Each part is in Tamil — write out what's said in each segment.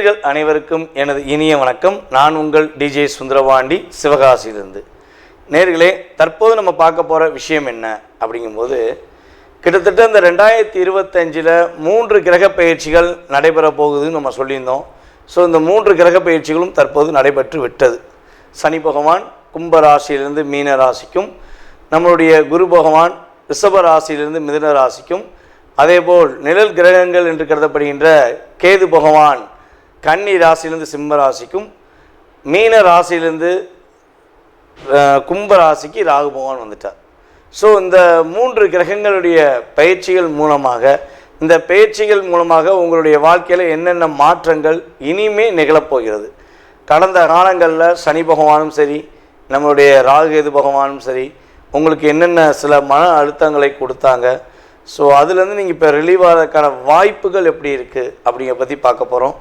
நேயர்கள் அனைவருக்கும் எனது இனிய வணக்கம். நான் உங்கள் டிஜே சுந்தரபாண்டி, சிவகாசியிலிருந்து. நேயர்களே, தற்போது நம்ம பார்க்க போகிற விஷயம் என்ன அப்படிங்கும்போது, கிட்டத்தட்ட இந்த 2025 3 கிரக பயிற்சிகள் நடைபெற போகுதுன்னு நம்ம சொல்லியிருந்தோம். ஸோ இந்த 3 கிரக பயிற்சிகளும் தற்போது நடைபெற்று விட்டது. சனி பகவான் கும்ப ராசியிலிருந்து மீன ராசிக்கும், நம்மளுடைய குரு பகவான் ரிஷப ராசியிலிருந்து மிதுன ராசிக்கும், அதேபோல் நிழல் கிரகங்கள் என்று கருதப்படுகின்ற கேது பகவான் கன்னி ராசியிலிருந்து சிம்ம ராசிக்கும், மீன ராசியிலிருந்து கும்ப ராசிக்கு ராகு பகவான் வந்துட்டார். ஸோ இந்த 3 கிரகங்களுடைய பயிற்சிகள் மூலமாக, இந்த பயிற்சிகள் மூலமாக உங்களுடைய வாழ்க்கையில் என்னென்ன மாற்றங்கள் இனிமே நிகழப்போகிறது. கடந்த காலங்களில் சனி பகவானும் சரி, நம்மளுடைய ராகு கேது பகவானும் சரி, உங்களுக்கு என்னென்ன சில மன அழுத்தங்களை கொடுத்தாங்க. ஸோ அதுலேருந்து நீங்கள் இப்போ ரிலீவ் ஆகிறதுக்கான வாய்ப்புகள் எப்படி இருக்குது அப்படிங்கிற பற்றி பார்க்க போகிறோம்.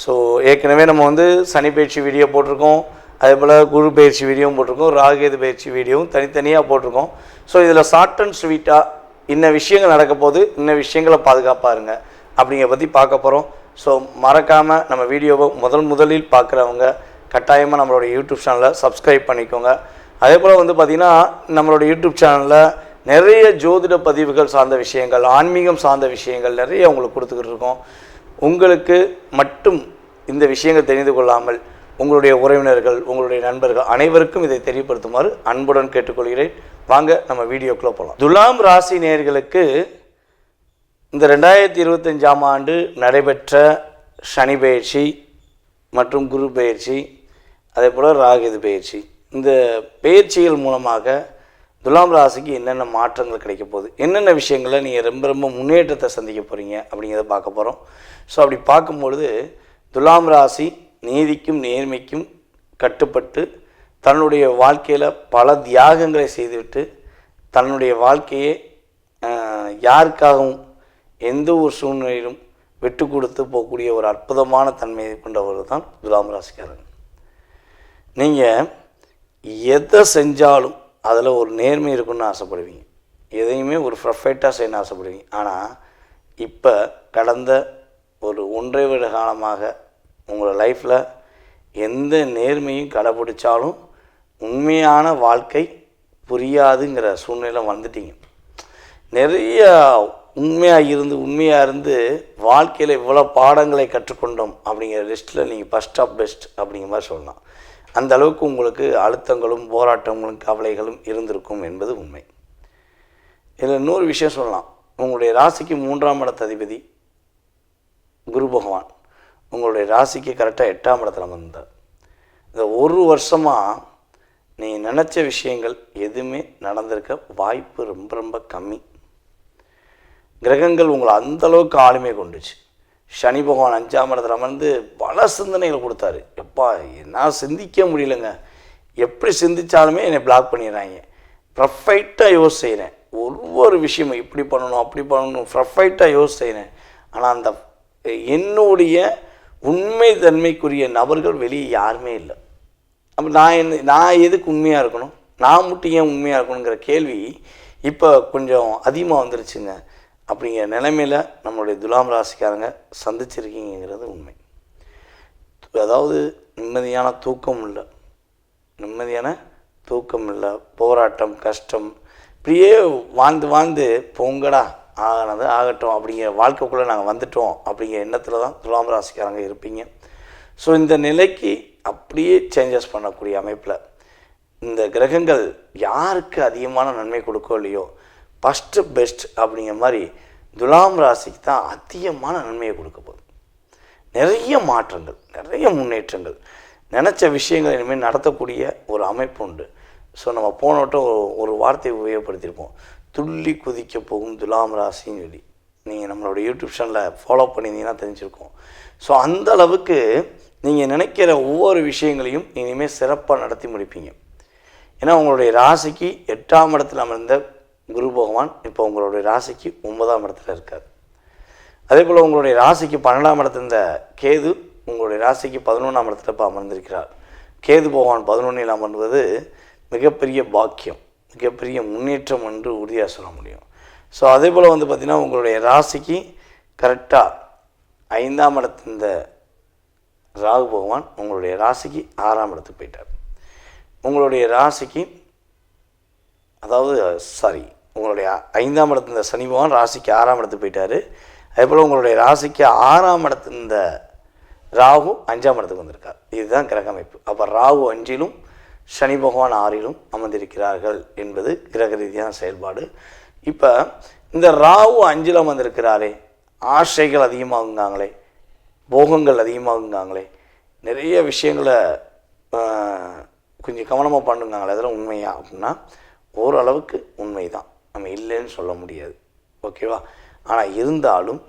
ஸோ ஏற்கனவே நம்ம சனி பயிற்சி வீடியோ போட்டிருக்கோம், அதே போல் குரு பயிற்சி வீடியோவும் போட்டிருக்கோம், ராகுகேது பயிற்சி வீடியோவும் தனித்தனியாக போட்டிருக்கோம். ஸோ இதில் ஷார்ட் அண்ட் ஸ்வீட்டாக இன்ன விஷயங்கள் நடக்க போது, இன்ன விஷயங்களை பாதுகாப்பாக இருங்க அப்படிங்கிற பற்றி பார்க்க போகிறோம். ஸோ மறக்காமல் நம்ம வீடியோவை முதலில் பார்க்குறவங்க கட்டாயமாக நம்மளோட யூடியூப் சேனலை சப்ஸ்கிரைப் பண்ணிக்கோங்க. அதே போல் பார்த்திங்கன்னா நம்மளோட யூடியூப் சேனலில் நிறைய ஜோதிட பதிவுகள் சார்ந்த விஷயங்கள், ஆன்மீகம் சார்ந்த விஷயங்கள் நிறைய உங்களுக்கு கொடுத்துக்கிட்டு இருக்கோம். உங்களுக்கு மட்டும் இந்த விஷயங்கள் தெரிந்து கொள்ளாமல் உங்களுடைய உறவினர்கள், உங்களுடைய நண்பர்கள் அனைவருக்கும் இதை தெரியப்படுத்துமாறு அன்புடன் கேட்டுக்கொள்கிறேன். வாங்க நம்ம வீடியோக்குள்ளே போகலாம். துலாம் ராசி நேயர்களுக்கு இந்த 2025ஆம் ஆண்டு நடைபெற்ற சனி பயிற்சி மற்றும் குரு பயிற்சி, அதே போல் ராகுகேது பயிற்சி, இந்த பயிற்சிகள் மூலமாக துலாம் ராசிக்கு என்னென்ன மாற்றங்கள் கிடைக்க போகுது, என்னென்ன விஷயங்களில் நீங்கள் ரொம்ப முன்னேற்றத்தை சந்திக்க போகிறீங்க அப்படிங்கிறத பார்க்க போகிறோம். ஸோ அப்படி பார்க்கும்பொழுது துலாம் ராசி நீதிக்கும் நேர்மைக்கும் கட்டுப்பட்டு தன்னுடைய வாழ்க்கையில் பல தியாகங்களை செய்துவிட்டு தன்னுடைய வாழ்க்கையை யாருக்காகவும் எந்த ஒரு சூழ்நிலையிலும் விட்டு கொடுத்து போகக்கூடிய ஒரு அற்புதமான தன்மையை கொண்டவர் தான் துலாம் ராசிக்காரன். நீங்கள் எதை செஞ்சாலும் அதில் ஒரு நேர்மை இருக்குன்னு ஆசைப்படுவீங்க, எதையுமே ஒரு பர்ஃபெக்டாக செய்யணும்னு ஆசைப்படுவீங்க. ஆனால் இப்போ கடந்த ஒரு 1.5 வருட காலமாக உங்களோட லைஃப்பில் எந்த நேர்மையும் கடைப்பிடிச்சாலும் உண்மையான வாழ்க்கை புரியாதுங்கிற சூழ்நிலை வந்துட்டீங்க. நிறைய உண்மையாக இருந்து வாழ்க்கையில் இவ்வளோ பாடங்களை கற்றுக்கொண்டோம் அப்படிங்கிற லிஸ்ட்டில் நீங்கள் ஃபஸ்ட் ஆஃப் பெஸ்ட் அப்படிங்கிற மாதிரி சொல்லலாம். அந்த அளவுக்கு உங்களுக்கு அழுத்தங்களும் போராட்டங்களும் கவலைகளும் இருந்திருக்கும் என்பது உண்மை. இதில் இன்னொரு விஷயம் சொல்லலாம். உங்களுடைய ராசிக்கு 3ஆம் இடத்த அதிபதி குரு பகவான் உங்களுடைய ராசிக்கு கரெக்டாக 8ஆம் இடத்துல வந்தார். இந்த ஒரு வருஷமாக நீங்கள் நினச்ச விஷயங்கள் எதுவுமே நடந்திருக்க வாய்ப்பு ரொம்ப கம்மி. கிரகங்கள் உங்களை அந்தளவுக்கு ஆளுமை கொண்டுச்சு. சனி பகவான் 5ஆம் இடத்துல அமர்ந்து பல சிந்தனைகளை கொடுத்தாரு. எப்பா நான் சிந்திக்க முடியலைங்க, எப்படி சிந்தித்தாலுமே என்னை பிளாக் பண்ணிடுறாங்க, பர்ஃபெக்டாக யோசிச்சு செய்கிறேன், ஒவ்வொரு விஷயமும் இப்படி பண்ணணும் அப்படி பண்ணணும் பர்ஃபெக்டாக யோசிச்சு செய்கிறேன். ஆனால் அந்த என்னுடைய உண்மை தன்மைக்குரிய நபர்கள் வெளியே யாருமே இல்லை. அப்போ நான் எதுக்கு உண்மையாக இருக்கணும், நான் மட்டும் ஏன் உண்மையாக இருக்கணுங்கிற கேள்வி இப்போ கொஞ்சம் அதிகமாக வந்துருச்சுங்க. அப்படிங்கிற நிலைமையில் நம்மளுடைய துலாம் ராசிக்காரங்க சந்திச்சிருக்கீங்கிறது உண்மை. அதாவது நிம்மதியான தூக்கம் இல்லை, போராட்டம், கஷ்டம், இப்படியே வாழ்ந்து பொங்கடா ஆகினது ஆகட்டும் அப்படிங்கிற வாழ்க்கைக்குள்ளே நாங்கள் வந்துட்டோம் அப்படிங்கிற எண்ணத்தில் தான் துலாம் ராசிக்காரங்க இருப்பீங்க. ஸோ இந்த நிலைக்கு அப்படியே சேஞ்சஸ் பண்ணக்கூடிய அமைப்பில் இந்த கிரகங்கள் யாருக்கு அதிகமான நன்மை கொடுக்கோ இல்லையோ, ஃபஸ்ட்டு பெஸ்ட் அப்படிங்கிற மாதிரி துலாம் ராசிக்கு தான் அதிகமான நன்மையை கொடுக்க போகுது. நிறைய மாற்றங்கள், நிறைய முன்னேற்றங்கள், நினச்ச விஷயங்கள் இனிமேல் நடத்தக்கூடிய ஒரு அமைப்பு உண்டு. ஸோ நம்ம போனவட்டம் ஒரு வார்த்தையை உபயோகப்படுத்தியிருப்போம், துள்ளி குதிக்க போகும் துலாம் ராசின்னு சொல்லி. நீங்கள் நம்மளோட யூடியூப் சேனலில் ஃபாலோ பண்ணியிருந்தீங்கன்னா தெரிஞ்சிருக்கோம். ஸோ அந்த அளவுக்கு நீங்கள் நினைக்கிற ஒவ்வொரு விஷயங்களையும் இனிமேல் சிறப்பாக நடத்தி முடிப்பீங்க. ஏன்னா உங்களுடைய ராசிக்கு 8ஆம் இடத்துல அமர்ந்த குரு பகவான் இப்போ உங்களுடைய ராசிக்கு 9ஆம் இடத்துல இருக்கார். அதே போல் உங்களுடைய ராசிக்கு 12ஆம் இடத்துல இருந்த கேது உங்களுடைய ராசிக்கு 11ஆம் இடத்துல இப்போ அமர்ந்திருக்கிறார். கேது பகவான் 11இல் அமர்வது மிகப்பெரிய பாக்கியம், மிகப்பெரிய முன்னேற்றம் என்று உறுதியாக சொல்ல முடியும். ஸோ அதே போல் பார்த்திங்கன்னா உங்களுடைய ராசிக்கு கரெக்டாக 5ஆம் இடத்துல ராகு பகவான் உங்களுடைய ராசிக்கு 6ஆம் இடத்துக்கு போயிட்டார். உங்களுடைய ராசிக்கு உங்களுடைய 5ஆம் இடத்துல இந்த சனி பகவான் ராசிக்கு 6ஆம் இடத்துக்கு போயிட்டார். அதேபோல் உங்களுடைய ராசிக்கு 6ஆம் இடத்துல இந்த ராகு 5ஆம் இடத்துக்கு வந்திருக்கார். இதுதான் கிரக அமைப்பு. அப்போ ராகு 5லும் சனி பகவான் 6லும் அமர்ந்திருக்கிறார்கள் என்பது கிரக ரீதியான செயல்பாடு. இப்போ இந்த ராகு 5ல் அமர்ந்திருக்கிறாரே, ஆசைகள் அதிகமாகுங்காங்களே, போகங்கள் அதிகமாகுங்காங்களே, நிறைய விஷயங்களை கொஞ்சம் கவனமாக பண்ணுங்காங்களே, அதெல்லாம் உண்மையா அப்படின்னா ஓரளவுக்கு உண்மை தான், நம்ம இல்லைன்னு சொல்ல முடியாது. ஓகேவா? ஆனால் இருந்தாலும்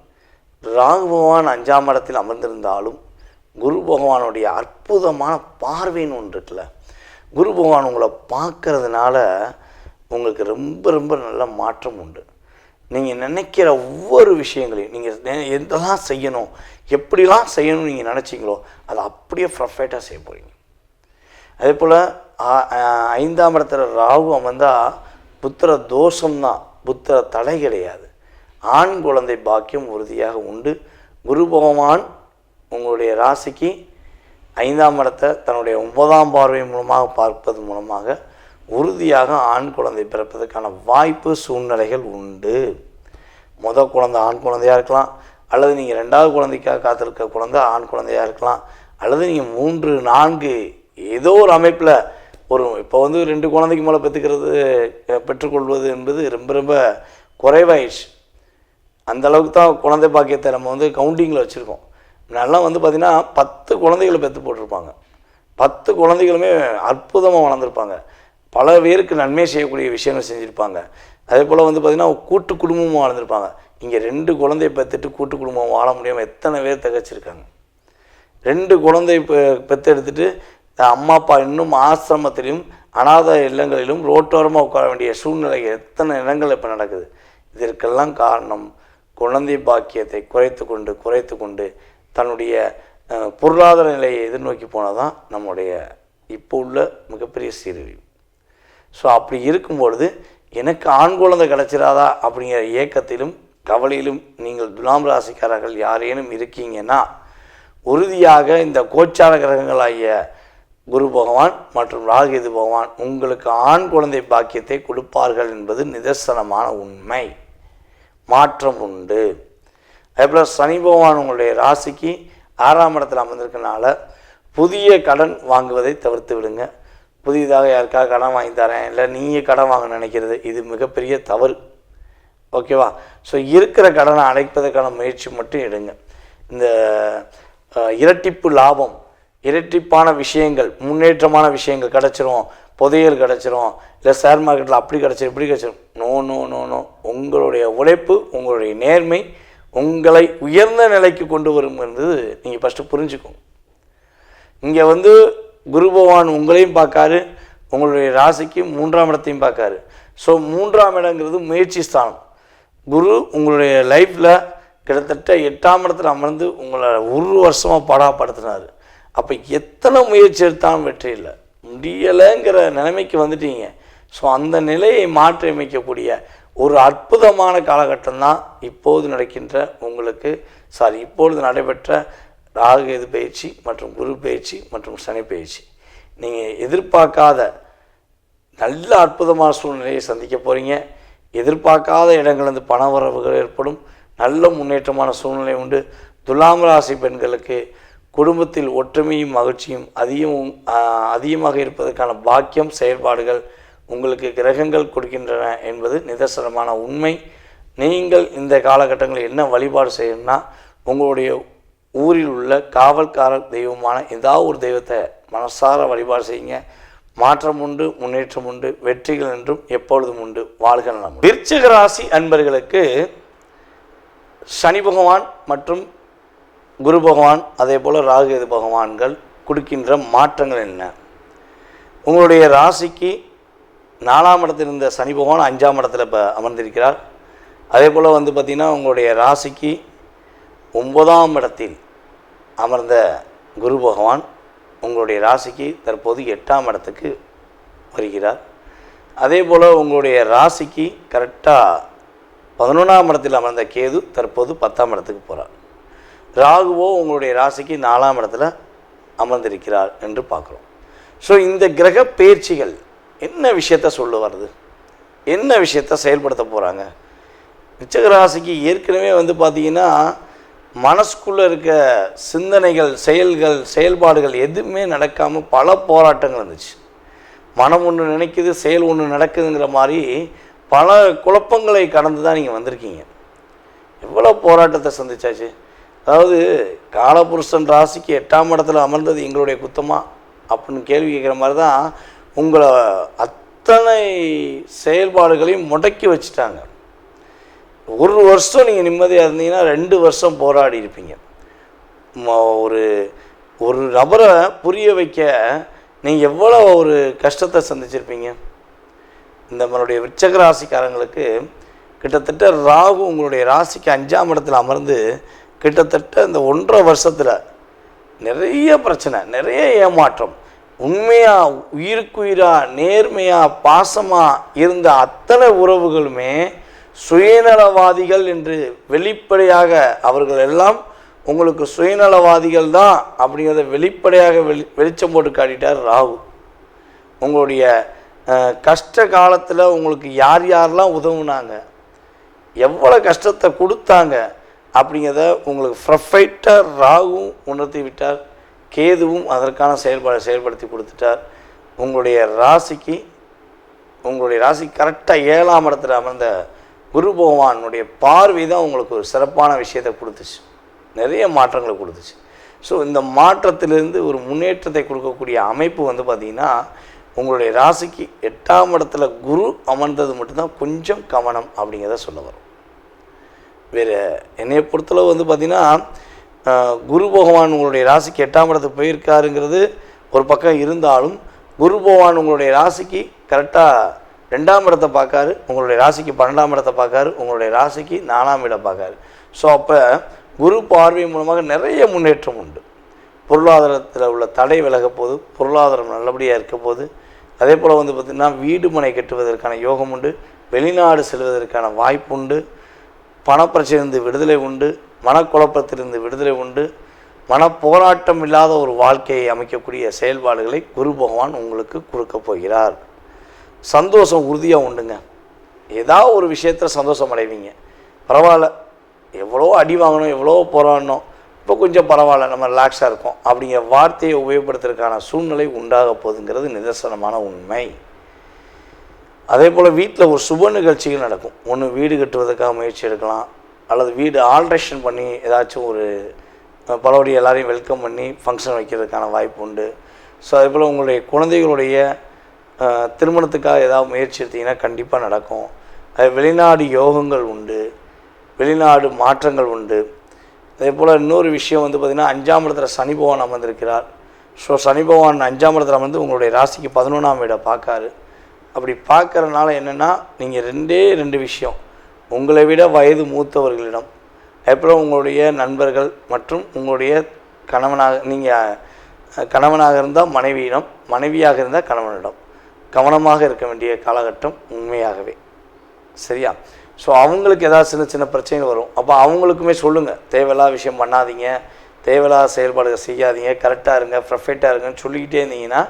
ராகு பகவான் 5ஆம் இடத்தில் அமர்ந்திருந்தாலும் குரு பகவானுடைய அற்புதமான பார்வைன்னு ஒன்று இருக்குல்ல, குரு பகவான் உங்களை பார்க்கறதுனால உங்களுக்கு ரொம்ப ரொம்ப நல்ல மாற்றம் உண்டு. நீங்கள் நினைக்கிற ஒவ்வொரு விஷயங்களையும் நீங்கள் எதெல்லாம் செய்யணும், எப்படிலாம் செய்யணும்னு நீங்கள் நினச்சிங்களோ அதை அப்படியே பர்ஃபெக்டாக செய்ய போகிறீங்க. அதே போல் 5ஆம் இடத்துல ராகு அமர்ந்தால் புத்திர தோஷம்தான், புத்திர தடை கிடையாது. ஆண் குழந்தை பாக்கியம் உறுதியாக உண்டு. குரு பகவான் உங்களுடைய ராசிக்கு 5ஆம் இடத்தை தன்னுடைய 9ஆம் பார்வை மூலமாக பார்ப்பது மூலமாக உறுதியாக ஆண் குழந்தை பிறப்பதற்கான வாய்ப்பு சூழ்நிலைகள் உண்டு. குழந்தை ஆண் குழந்தையாக இருக்கலாம், அல்லது நீங்கள் 2வது குழந்தைக்காக காத்திருக்க குழந்தை ஆண் குழந்தையாக இருக்கலாம், அல்லது நீங்கள் 3, 4 ஏதோ ஒரு அமைப்பில் இப்போ 2 குழந்தைக்கு மேலே பெற்றுக்கொள்வது என்பது ரொம்ப ரொம்ப குறைவாயிடுச்சு. அந்தளவுக்கு தான் குழந்தை பாக்கியத்தை நம்ம கவுண்டிங்கில் வச்சுருக்கோம். நல்லா பார்த்திங்கன்னா 10 குழந்தைகளை பெற்று போட்டிருப்பாங்க. 10 குழந்தைகளுமே அற்புதமாக வளர்ந்துருப்பாங்க. பல பேருக்கு நன்மை செய்யக்கூடிய விஷயங்கள் செஞ்சுருப்பாங்க. அதே போல் பார்த்திங்கன்னா கூட்டு குடும்பமும் வாழ்ந்துருப்பாங்க. இங்கே 2 குழந்தையை பெற்றுட்டு கூட்டு குடும்பம் வாழ முடியாமல் எத்தனை பேர் திகச்சிருக்காங்க. 2 குழந்தை பெற்று எடுத்துகிட்டு அம்மா அப்பா இன்னும் ஆசிரமத்திலும் அநாத இல்லங்களிலும் ரோட்டோரமாக உட்கார வேண்டிய சூழ்நிலை எத்தனை இடங்கள் இப்போ நடக்குது. இதற்கெல்லாம் காரணம் குழந்தை பாக்கியத்தை குறைத்து கொண்டு தன்னுடைய பொருளாதார நிலையை எதிர்நோக்கி போனதான் நம்முடைய இப்போ உள்ள மிகப்பெரிய சீரழிவு. ஸோ அப்படி இருக்கும்பொழுது எனக்கு ஆண் குழந்தை கிடச்சிடாதா அப்படிங்கிற ஏக்கத்திலும் கவலையிலும் நீங்கள் துலாம் ராசிக்காரர்கள் யாரேனும் இருக்கீங்கன்னா உறுதியாக இந்த கோச்சார கிரகங்களாகிய குரு பகவான் மற்றும் ராகுகேது பகவான் உங்களுக்கு ஆண் குழந்தை பாக்கியத்தை கொடுப்பார்கள் என்பது நிதர்சனமான உண்மை. மாற்றம் உண்டு. அதேபோல் சனி பகவான் உங்களுடைய ராசிக்கு 6ஆம் இடத்தில் அமர்ந்திருக்கனால புதிய கடன் வாங்குவதை தவிர்த்து விடுங்க. புதிதாக யாருக்காக கடன் வாங்கி தரேன், இல்லை நீங்கள் கடன் வாங்க நினைக்கிறது, இது மிகப்பெரிய தவறு. ஓகேவா? ஸோ இருக்கிற கடனை அடைப்பதற்கான முயற்சி மட்டும் எடுங்க. இந்த இரட்டிப்பு லாபம், இரட்டிப்பான விஷயங்கள், முன்னேற்றமான விஷயங்கள் கிடச்சிரும், புதையல் கிடச்சிரும், இல்லை ஷேர் மார்க்கெட்டில் அப்படி கிடச்சிரும் இப்படி கிடச்சிரும். No no no no. உங்களுடைய உழைப்பு, உங்களுடைய நேர்மை உங்களை உயர்ந்த நிலைக்கு கொண்டு வரும் என்பது நீங்கள் ஃபஸ்ட்டு புரிஞ்சுக்கோங்க. இங்கே குரு பகவான் உங்களையும் பார்க்காரு, உங்களுடைய ராசிக்கு 3ஆம் இடத்தையும் பார்க்காரு. ஸோ 3ஆம் இடங்கிறது முயற்சி ஸ்தானம். குரு உங்களுடைய லைஃப்பில் கிட்டத்தட்ட 8ஆம் இடத்துல அமர்ந்து உங்களை 1 வருஷமாக பாடாப்படுத்தினார். அப்போ எத்தனை முயற்சி எடுத்தாலும் வெற்றி இல்லை, முடியலைங்கிற நிலைமைக்கு வந்துட்டீங்க. ஸோ அந்த நிலையை மாற்றி அமைக்கக்கூடிய ஒரு அற்புதமான காலகட்டம் தான் இப்போது நடக்கின்ற இப்பொழுது நடைபெற்ற ராகுகேது பயிற்சி மற்றும் குரு பயிற்சி மற்றும் சனி பயிற்சி. நீங்கள் எதிர்பார்க்காத நல்ல அற்புதமான சூழ்நிலையை சந்திக்க போகிறீங்க. எதிர்பார்க்காத இடங்கள்லேருந்து பண வரவுகள் ஏற்படும். நல்ல முன்னேற்றமான சூழ்நிலை உண்டு. துலாம் ராசி பெண்களுக்கு குடும்பத்தில் ஒற்றுமையும் மகிழ்ச்சியும் அதிகமாக இருப்பதற்கான பாக்கியம் செயல்பாடுகள் உங்களுக்கு கிரகங்கள் கொடுக்கின்றன என்பது நிதர்சனமான உண்மை. நீங்கள் இந்த காலகட்டங்களில் என்ன வழிபாடு செய்யணும்னா, உங்களுடைய ஊரில் உள்ள காவல்காரர் தெய்வமான ஏதாவது ஒரு தெய்வத்தை மனசார வழிபாடு செய்யுங்க. மாற்றம் உண்டு, முன்னேற்றம் உண்டு, வெற்றிகள் என்றும் எப்பொழுதும் உண்டு. வாழ்க நலம். விருச்சிக ராசி அன்பர்களுக்கு சனி பகவான் மற்றும் குரு பகவான் அதே போல் ராகுகேது பகவான்கள் கொடுக்கின்ற மாற்றங்கள் என்ன? உங்களுடைய ராசிக்கு 4ஆம் இடத்தில் இருந்த சனி பகவான் 5ஆம் இடத்துல இப்போ அமர்ந்திருக்கிறார். அதே போல் பார்த்திங்கன்னா உங்களுடைய ராசிக்கு 9ஆம் இடத்தில் அமர்ந்த குரு பகவான் உங்களுடைய ராசிக்கு தற்போது 8ஆம் இடத்துக்கு வருகிறார். அதே போல் உங்களுடைய ராசிக்கு கரெக்டாக 11ஆம் இடத்தில் அமர்ந்த கேது தற்போது 10ஆம் இடத்துக்கு போகிறார். ராகுவோ உங்களுடைய ராசிக்கு 4ஆம் இடத்துல அமர்ந்திருக்கிறார் என்று பார்க்குறோம். ஸோ இந்த கிரக பயிற்சிகள் என்ன விஷயத்த சொல்ல வருது, என்ன விஷயத்த செயல்படுத்த போகிறாங்க? விருச்சிக ராசிக்கு ஏற்கனவே பார்த்திங்கன்னா மனசுக்குள்ளே இருக்க சிந்தனைகள், செயல்கள், செயல்பாடுகள் எதுவுமே நடக்காமல் பல போராட்டங்கள் இருந்துச்சு. மனம் ஒன்று நினைக்குது, செயல் ஒன்று நடக்குதுங்கிற மாதிரி பல குழப்பங்களை கடந்து தான் நீங்கள் வந்திருக்கீங்க. எவ்வளோ போராட்டத்தை சந்திச்சாச்சு. அதாவது காலபுருஷன் ராசிக்கு 8ஆம் இடத்துல அமர்ந்தது எங்களுடைய குத்தமா அப்படின்னு கேள்வி கேட்குற மாதிரி தான் உங்களை அத்தனை செயல்பாடுகளையும் முடக்கி வச்சுட்டாங்க. ஒரு வருஷம் நீங்கள் நிம்மதியாக இருந்தீங்கன்னா 2 வருஷம் போராடி இருப்பீங்க. ஒரு நபரை புரிய வைக்க நீங்கள் எவ்வளோ ஒரு கஷ்டத்தை சந்திச்சிருப்பீங்க. இந்த நம்மளுடைய விருச்சிக ராசிக்காரங்களுக்கு கிட்டத்தட்ட ராகு உங்களுடைய ராசிக்கு 5ஆம் இடத்துல அமர்ந்து கிட்டத்தட்ட இந்த 1.5 வருஷத்தில் நிறைய பிரச்சனை, நிறைய ஏமாற்றம். உண்மையாக உயிருக்குயிராக நேர்மையாக பாசமாக இருந்த அத்தனை உறவுகளுமே சுயநலவாதிகள் என்று வெளிப்படையாக அவர்கள் எல்லாம் உங்களுக்கு சுயநலவாதிகள் தான் அப்படிங்கிறத வெளிப்படையாக வெளிச்சம் போட்டு காட்டிட்டார் ராகு. உங்களுடைய கஷ்ட காலத்தில் உங்களுக்கு யார் யாரெல்லாம் உதவுனாங்க, எவ்வளோ கஷ்டத்தை கொடுத்தாங்க அப்படிங்கிறத உங்களுக்கு ப்ரொஃபைட்டாக ராகுவும் உணர்த்தி விட்டார். கேதுவும் அதற்கான செயல்படுத்தி கொடுத்துட்டார். உங்களுடைய ராசிக்கு கரெக்டாக 7ஆம் இடத்துல அமர்ந்த குரு பகவானுடைய பார்வை தான் உங்களுக்கு ஒரு சிறப்பான விஷயத்தை கொடுத்துச்சு, நிறைய மாற்றங்களை கொடுத்துச்சு. ஸோ இந்த மாற்றத்திலிருந்து ஒரு முன்னேற்றத்தை கொடுக்கக்கூடிய அமைப்பு பார்த்திங்கன்னா உங்களுடைய ராசிக்கு 8ஆம் இடத்துல குரு அமர்ந்தது மட்டும்தான் கொஞ்சம் கவனம் அப்படிங்கிறத சொல்ல வரும். வேறு என்னையை பொறுத்தளவு பார்த்திங்கன்னா குரு பகவான் உங்களுடைய ராசிக்கு 8ஆம் இடத்துக்கு போயிருக்காருங்கிறது ஒரு பக்கம் இருந்தாலும் குரு பகவான் உங்களுடைய ராசிக்கு கரெக்டாக 2ஆம் இடத்தை பார்க்காரு, உங்களுடைய ராசிக்கு 12ஆம் இடத்தை பார்க்காரு, உங்களுடைய ராசிக்கு 4ஆம் இடம் பார்க்காரு. ஸோ அப்போ குரு பார்வை மூலமாக நிறைய முன்னேற்றம் உண்டு. பொருளாதாரத்தில் உள்ள தடை விலக போது, பொருளாதாரம் நல்லபடியாக இருக்க போது. அதே போல் பார்த்திங்கன்னா வீடு மனை கட்டுவதற்கான யோகம் உண்டு, வெளிநாடு செல்வதற்கான வாய்ப்பு உண்டு, பணப்பிரச்சனையிலிருந்து விடுதலை உண்டு, மனக்குழப்பத்திலிருந்து விடுதலை உண்டு, மனப்போராட்டம் இல்லாத ஒரு வாழ்க்கையை அமைக்கக்கூடிய செயல்பாடுகளை குரு பகவான் உங்களுக்கு கொடுக்க போகிறார். சந்தோஷம் உறுதியாக உண்டுங்க. ஏதாவது ஒரு விஷயத்தில் சந்தோஷம் அடைவீங்க. பரவாயில்ல, எவ்வளோ அடி வாங்கணும், எவ்வளோ போராடணும், இப்போ கொஞ்சம் பரவாயில்ல, நம்ம ரிலாக்ஸாக இருக்கோம் அப்படிங்கிற வார்த்தையை உபயோகப்படுத்துறதுக்கான சூழ்நிலை உண்டாக போகுதுங்கிறது நிதர்சனமான உண்மை. அதே போல் வீட்டில் ஒரு சுப நிகழ்ச்சிகள் நடக்கும். ஒன்று வீடு கட்டுவதற்காக முயற்சி எடுக்கலாம், அல்லது வீடு ஆல்ட்ரேஷன் பண்ணி ஏதாச்சும் ஒரு பலபடி எல்லாரையும் வெல்கம் பண்ணி ஃபங்க்ஷன் வைக்கிறதுக்கான வாய்ப்பு உண்டு. ஸோ அதே போல் உங்களுடைய குழந்தைகளுடைய திருமணத்துக்காக ஏதாவது முயற்சி எடுத்திங்கன்னா கண்டிப்பாக நடக்கும். அது வெளிநாடு யோகங்கள் உண்டு, வெளிநாடு மாற்றங்கள் உண்டு. அதே போல் இன்னொரு விஷயம் பார்த்திங்கன்னா 5ஆம் இடத்துல சனி பகவான் அமர்ந்திருக்கிறார். ஸோ சனி பகவான் 5ஆம் இடத்துல அமர்ந்து உங்களுடைய ராசிக்கு 11ஆம் இடம் பார்க்காரு. அப்படி பார்க்குறதுனால என்னென்னா நீங்கள் 2 விஷயம், உங்களை விட வயது மூத்தவர்களிடம், அப்புறம் உங்களுடைய நண்பர்கள் மற்றும் உங்களுடைய கணவனாக இருந்தால் மனைவியிடம், மனைவியாக இருந்தால் கணவனிடம் கவனமாக இருக்க வேண்டிய காலகட்டம் உண்மையாகவே. சரியா? ஸோ அவங்களுக்கு ஏதாவது சின்ன சின்ன பிரச்சனைகள் வரும். அப்போ அவங்களுக்குமே சொல்லுங்கள், தேவையில்லாத விஷயம் பண்ணாதீங்க, தேவையில்லாத செயல்பாடுகள் செய்யாதீங்க, கரெக்டாக இருங்க, ப்ரொஃபைட்டாக இருங்கன்னு சொல்லிக்கிட்டே இருந்தீங்கன்னா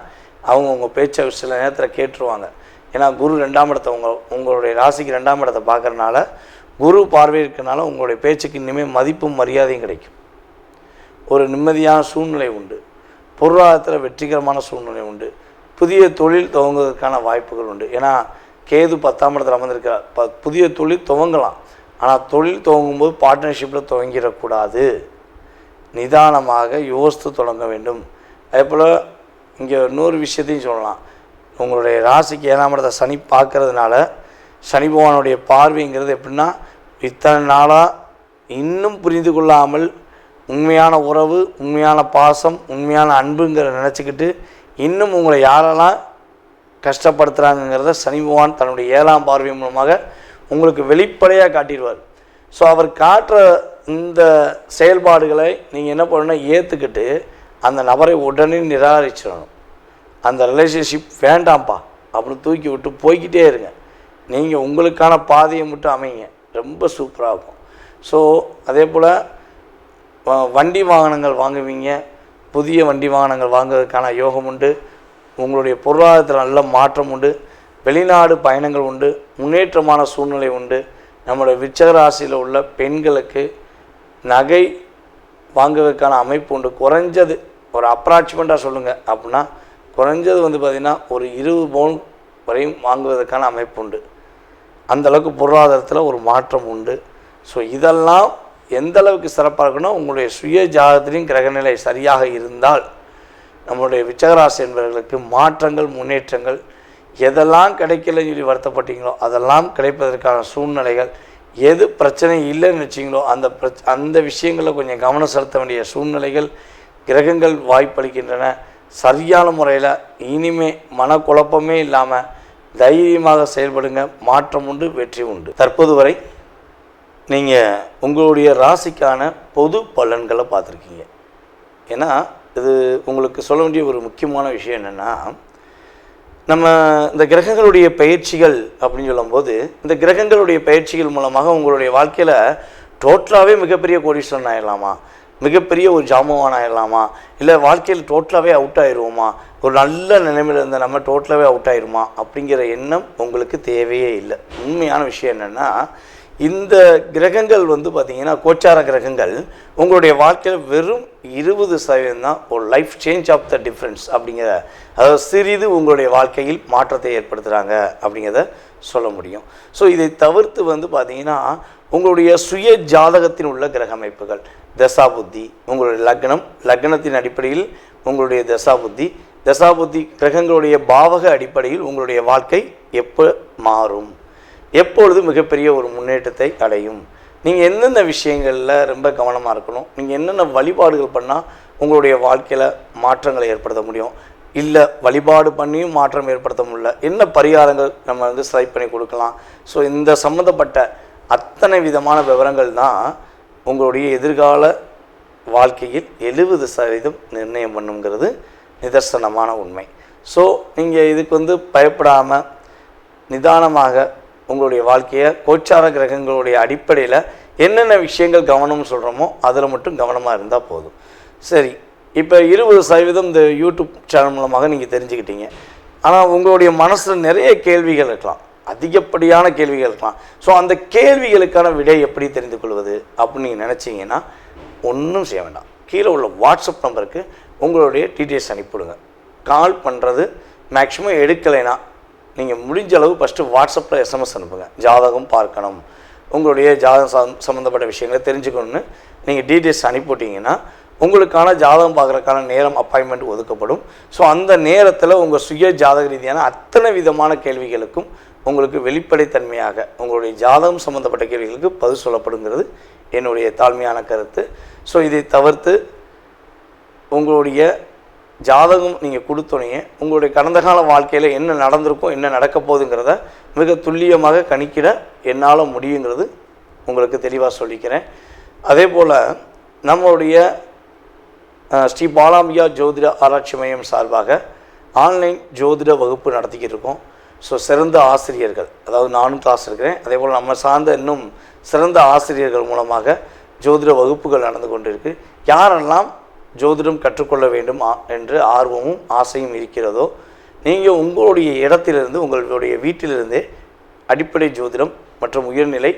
அவங்க உங்கள் பேச்சை சில நேரத்தில் கேட்டுருவாங்க. ஏன்னா குரு 2ஆம் இடத்தை உங்களுடைய ராசிக்கு 2ஆம் இடத்தை பார்க்குறதுனால, குரு பார்வை இருக்கிறனால உங்களுடைய பேச்சுக்கு இனிமேல் மதிப்பும் மரியாதையும் கிடைக்கும். ஒரு நிம்மதியான சூழ்நிலை உண்டு, பொருளாதாரத்தில் வெற்றிகரமான சூழ்நிலை உண்டு, புதிய தொழில் துவங்குவதற்கான வாய்ப்புகள் உண்டு. ஏன்னா கேது 10ஆம் இடத்துல அமர்ந்திருக்கிறார். புதிய தொழில் துவங்கலாம், ஆனால் தொழில் துவங்கும்போது பார்ட்னர்ஷிப்பில் துவங்கிடக்கூடாது, நிதானமாக யோசித்து தொடங்க வேண்டும். அதே போல் இங்கே இன்னொரு விஷயத்தையும் சொல்லலாம். உங்களுடைய ராசிக்கு 7ஆம் இடத்தை சனி பார்க்கறதுனால, சனி பகவானுடைய பார்வைங்கிறது எப்படின்னா, இத்தனை நாளாக இன்னும் புரிந்து கொள்ளாமல் உண்மையான உறவு, உண்மையான பாசம், உண்மையான அன்புங்கிற நினச்சிக்கிட்டு இன்னும் உங்களை யாரெல்லாம் கஷ்டப்படுத்துகிறாங்கிறத சனி பகவான் தன்னுடைய 7ஆம் பார்வை மூலமாக உங்களுக்கு வெளிப்படையாக காட்டிடுவார். ஸோ அவர் காட்டுற இந்த செயல்பாடுகளை நீங்கள் என்ன பண்ணணும்னா ஏற்றுக்கிட்டு அந்த நபரை உடனே நிராகரிச்சிடணும். அந்த ரிலேஷன்ஷிப் வேண்டாம்ப்பா அப்படின்னு தூக்கி விட்டு போய்கிட்டே இருங்க. நீங்கள் உங்களுக்கான பாதையை மட்டும் அமைங்க, ரொம்ப சூப்பராக இருக்கும். ஸோ அதே போல் வண்டி வாகனங்கள் வாங்குவீங்க, புதிய வண்டி வாகனங்கள் வாங்குவதற்கான யோகம் உண்டு. உங்களுடைய பொருளாதாரத்தில் நல்ல மாற்றம் உண்டு. வெளிநாடு பயணங்கள் உண்டு. முன்னேற்றமான சூழ்நிலை உண்டு. நம்மளுடைய விருச்சிக ராசியில் உள்ள பெண்களுக்கு நகை வாங்குவதற்கான அமைப்பு உண்டு. குறைஞ்சது ஒரு அப்ராக்சிமேட்டாக சொல்லுங்கள் அப்படின்னா குறைஞ்சது பார்த்திங்கன்னா ஒரு 20 பவுன் வரையும் வாங்குவதற்கான அமைப்பு உண்டு. அந்தளவுக்கு பொருளாதாரத்தில் ஒரு மாற்றம் உண்டு. ஸோ இதெல்லாம் எந்த அளவுக்கு சிறப்பாக இருக்குன்னா உங்களுடைய சுய ஜாதகத்திலையும் கிரகநிலை சரியாக இருந்தால் நம்மளுடைய விருச்சிகராசி என்பவர்களுக்கு மாற்றங்கள், முன்னேற்றங்கள், எதெல்லாம் கிடைக்கலன்னு சொல்லி வருத்தப்பட்டீங்களோ அதெல்லாம் கிடைப்பதற்கான சூழ்நிலைகள், எது பிரச்சனை இல்லைன்னு வச்சிங்களோ அந்த விஷயங்களில் கொஞ்சம் கவனம் செலுத்த வேண்டிய சூழ்நிலைகள் கிரகங்கள் வாய்ப்பளிக்கின்றன. சரியான முறையில் இனிமே மனக்குழப்பமே இல்லாமல் தைரியமாக செயல்படுங்க. மாற்றம் உண்டு, வெற்றி உண்டு. தற்போது வரை நீங்கள் உங்களுடைய ராசிக்கான பொது பலன்களை பார்த்துருக்கீங்க. ஏன்னா இது உங்களுக்கு சொல்ல வேண்டிய ஒரு முக்கியமான விஷயம் என்னென்னா, நம்ம இந்த கிரகங்களுடைய பயிற்சிகள் அப்படின்னு சொல்லும்போது இந்த கிரகங்களுடைய பயிற்சிகள் மூலமாக உங்களுடைய வாழ்க்கையில் டோட்டலாகவே மிகப்பெரிய கோடீஸ்வரன் ஆகிடலாமா, மிகப்பெரிய ஒரு ஜாமவான் ஆகிடலாமா, இல்லை வாழ்க்கையில் டோட்டலாகவே அவுட் ஆயிடுவோமா, ஒரு நல்ல நிலைமையில் இருந்தால் நம்ம டோட்டலாகவே அவுட் ஆயிடுமா அப்படிங்கிற எண்ணம் உங்களுக்கு தேவையே இல்லை. உண்மையான விஷயம் என்னென்னா, இந்த கிரகங்கள் பார்த்திங்கன்னா கோச்சார கிரகங்கள் உங்களுடைய வாழ்க்கையில் வெறும் 20% தான் ஒரு life change of the difference அப்படிங்கிற, அதாவது சிறிது உங்களுடைய வாழ்க்கையில் மாற்றத்தை ஏற்படுத்துகிறாங்க அப்படிங்கிறத சொல்ல முடியும். ஸோ இதை தவிர்த்து பார்த்திங்கன்னா உங்களுடைய சுய ஜாதகத்தில் உள்ள கிரக அமைப்புகள், தசாபுத்தி, உங்களுடைய லக்னத்தின் அடிப்படையில் உங்களுடைய தசாபுத்தி கிரகங்களுடைய பாவக அடிப்படையில் உங்களுடைய வாழ்க்கை எப்போ மாறும், எப்பொழுது மிகப்பெரிய ஒரு முன்னேற்றத்தை அடையும், நீங்கள் எந்தெந்த விஷயங்களில் ரொம்ப கவனமாக இருக்கணும், நீங்கள் என்னென்ன வழிபாடுகள் பண்ணால் உங்களுடைய வாழ்க்கையில் மாற்றங்களை ஏற்படுத்த முடியும், இல்லை வழிபாடு பண்ணியும் மாற்றம் ஏற்படுத்த முடியல, என்ன பரிகாரங்கள் நம்ம செலக்ட் பண்ணி கொடுக்கலாம். ஸோ இந்த சம்மந்தப்பட்ட அத்தனை விதமான விவரங்கள் தான் உங்களுடைய எதிர்கால வாழ்க்கையில் 70% நிர்ணயம் பண்ணுங்கிறது நிதர்சனமான உண்மை. ஸோ நீங்கள் இதுக்கு பயப்படாமல் நிதானமாக உங்களுடைய வாழ்க்கையை கோச்சார கிரகங்களுடைய அடிப்படையில் என்னென்ன விஷயங்கள் கவனம்னு சொல்கிறோமோ அதில் மட்டும் கவனமாக இருந்தால் போதும். சரி, இப்போ 20% இந்த யூடியூப் சேனல் மூலமாக நீங்கள் தெரிஞ்சுக்கிட்டீங்க. ஆனால் உங்களுடைய மனசில் நிறைய கேள்விகள் இருக்கலாம், அதிகப்படியான கேள்விகள் இருக்கலாம். ஸோ அந்த கேள்விகளுக்கான விடை எப்படி தெரிந்து கொள்வது அப்படின்னு நீங்கள் நினச்சிங்கன்னா ஒன்றும் செய்ய வேண்டாம். கீழே உள்ள வாட்ஸ்அப் நம்பருக்கு உங்களுடைய டீட்டெயில்ஸ் அனுப்பிவிடுங்க. கால் பண்ணுறது மேக்ஸிமம் எடுக்கலைன்னா நீங்கள் முடிஞ்ச அளவு ஃபஸ்ட்டு வாட்ஸ்அப்பில் எஸ்எம்எஸ் அனுப்புங்க. ஜாதகம் பார்க்கணும், உங்களுடைய ஜாதகம் சம்மந்தப்பட்ட விஷயங்களை தெரிஞ்சுக்கணுன்னு நீங்கள் டீட்டெயில்ஸ் அனுப்பிவிட்டிங்கன்னா உங்களுக்கான ஜாதகம் பார்க்குறதுக்கான நேரம் அப்பாயின்மெண்ட் ஒதுக்கப்படும். ஸோ அந்த நேரத்தில் உங்கள் சுய ஜாதக ரீதியான அத்தனை விதமான கேள்விகளுக்கும் உங்களுக்கு வெளிப்படைத்தன்மையாக உங்களுடைய ஜாதகம் சம்மந்தப்பட்ட கேள்விகளுக்கு பதில் சொல்லப்படுங்கிறது என்னுடைய தாழ்மையான கருத்து. ஸோ இதை தவிர்த்து உங்களுடைய ஜாதகம் நீங்கள் கொடுத்தோன்னே உங்களுடைய கடந்த கால வாழ்க்கையில் என்ன நடந்திருக்கும், என்ன நடக்க போகுதுங்கிறத மிக துல்லியமாக கணிக்கிற என்னால் முடியுங்கிறது உங்களுக்கு தெளிவாக சொல்லிக்கிறேன். அதே போல் நம்மளுடைய ஸ்ரீ பாலாம்பிகா ஜோதிட ஆராய்ச்சி மையம் சார்பாக ஆன்லைன் ஜோதிட வகுப்பு நடத்திக்கிட்டு இருக்கோம். ஸோ சிறந்த ஆசிரியர்கள், அதாவது நானும் கிளாஸ் இருக்கிறேன், அதே போல் நம்ம சார்ந்த இன்னும் சிறந்த ஆசிரியர்கள் மூலமாக ஜோதிட வகுப்புகள் நடந்து கொண்டிருக்கு. யாரெல்லாம் ஜோதிடம் கற்றுக்கொள்ள வேண்டும் என்று ஆர்வமும் ஆசையும் இருக்கிறதோ நீங்கள் உங்களுடைய இடத்திலிருந்து உங்களுடைய வீட்டிலிருந்தே அடிப்படை ஜோதிடம் மற்றும் உயர்நிலை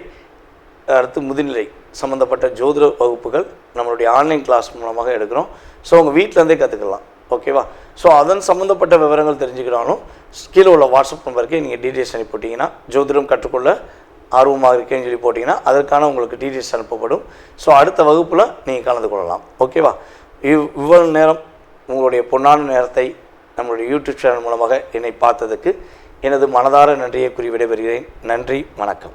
அடுத்து முதுநிலை சம்மந்தப்பட்ட ஜோதிட வகுப்புகள் நம்மளுடைய ஆன்லைன் கிளாஸ் மூலமாக எடுக்கிறோம். ஸோ உங்கள் வீட்டிலேருந்தே கற்றுக்கலாம். ஓகேவா? ஸோ அதன் சம்மந்தப்பட்ட விவரங்கள் தெரிஞ்சுக்கிறாலும் கீழே உள்ள வாட்ஸ்அப் நம்பருக்கு நீங்கள் டீட்டெயில்ஸ் அனுப்பிவிட்டிங்கன்னா, ஜோதிடம் கற்றுக்கொள்ள ஆர்வமாக இருக்கேன்னு சொல்லி போட்டிங்கன்னா அதற்கான உங்களுக்கு டீட்டெயில்ஸ் அனுப்பப்படும். ஸோ அடுத்த வகுப்பில் நீங்கள் கலந்து கொள்ளலாம். ஓகேவா? இவ்வளவு நேரம் உங்களுடைய பொன்னான நேரத்தை நம்மளுடைய யூடியூப் சேனல் மூலமாக என்னை பார்த்ததுக்கு எனது மனதார நன்றியை கூறி விடைபெறுகிறேன். நன்றி, வணக்கம்.